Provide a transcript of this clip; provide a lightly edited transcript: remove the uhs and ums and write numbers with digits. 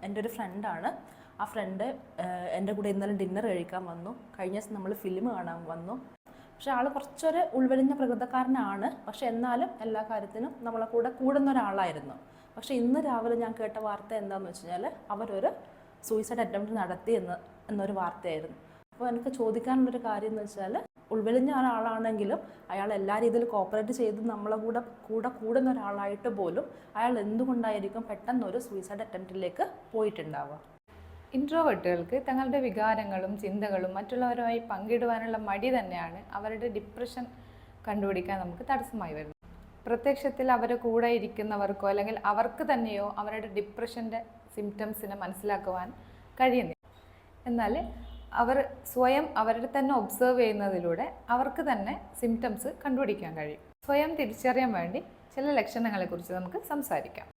എൻ്റെ ഒരു ഫ്രണ്ടാണ്. ആ ഫ്രണ്ട് എൻ്റെ കൂടെ ഇന്നലെ ഡിന്നർ കഴിക്കാൻ വന്നു. കഴിഞ്ഞ ദിവസം നമ്മൾ ഫിലിം കാണാൻ വന്നു. പക്ഷെ ആൾ കുറച്ചൊരു ഉൾവലിഞ്ഞ പ്രകൃതക്കാരനാണ്. പക്ഷെ എന്നാലും എല്ലാ കാര്യത്തിനും നമ്മളെ കൂടെ കൂടുന്ന ഒരാളായിരുന്നു. പക്ഷെ ഇന്ന് രാവിലെ ഞാൻ കേട്ട വാർത്ത എന്താണെന്ന് വെച്ച് കഴിഞ്ഞാൽ അവരൊരു സൂയിസൈഡ് അറ്റംപ്റ്റ് നടത്തി എന്നൊരു വാർത്തയായിരുന്നു. അപ്പോൾ എനിക്ക് ചോദിക്കാനുള്ളൊരു കാര്യം എന്ന് വെച്ചാൽ, ഉൾവലിഞ്ഞ ഒരാളാണെങ്കിലും അയാൾ എല്ലാ രീതിയിലും കോപ്പറേറ്റ് ചെയ്ത് നമ്മളെ കൂടെ കൂടുന്ന ഒരാളായിട്ട് പോലും അയാൾ എന്തുകൊണ്ടായിരിക്കും പെട്ടെന്നൊരു സൂയിസൈഡ് അറ്റംപ്റ്റിലേക്ക് പോയിട്ടുണ്ടാവുക? ഇൻട്രോവേർട്ടുകൾക്ക് തങ്ങളുടെ വികാരങ്ങളും ചിന്തകളും മറ്റുള്ളവരുമായി പങ്കിടുവാനുള്ള മടി തന്നെയാണ് അവരുടെ ഡിപ്രഷൻ കണ്ടുപിടിക്കാൻ നമുക്ക് തടസ്സമായി വരുന്നത്. പ്രത്യക്ഷത്തിൽ അവരുടെ കൂടെ ഇരിക്കുന്നവർക്കോ അല്ലെങ്കിൽ അവർക്ക് തന്നെയോ അവരുടെ ഡിപ്രഷൻ്റെ സിംറ്റംസിനെ മനസ്സിലാക്കുവാൻ കഴിയുന്നില്ല. എന്നാൽ അവർ സ്വയം അവരുടെ തന്നെ ഒബ്സർവ് ചെയ്യുന്നതിലൂടെ അവർക്ക് തന്നെ സിംറ്റംസ് കണ്ടുപിടിക്കാൻ കഴിയും. സ്വയം തിരിച്ചറിയാൻ വേണ്ടി ചില ലക്ഷണങ്ങളെക്കുറിച്ച് നമുക്ക് സംസാരിക്കാം.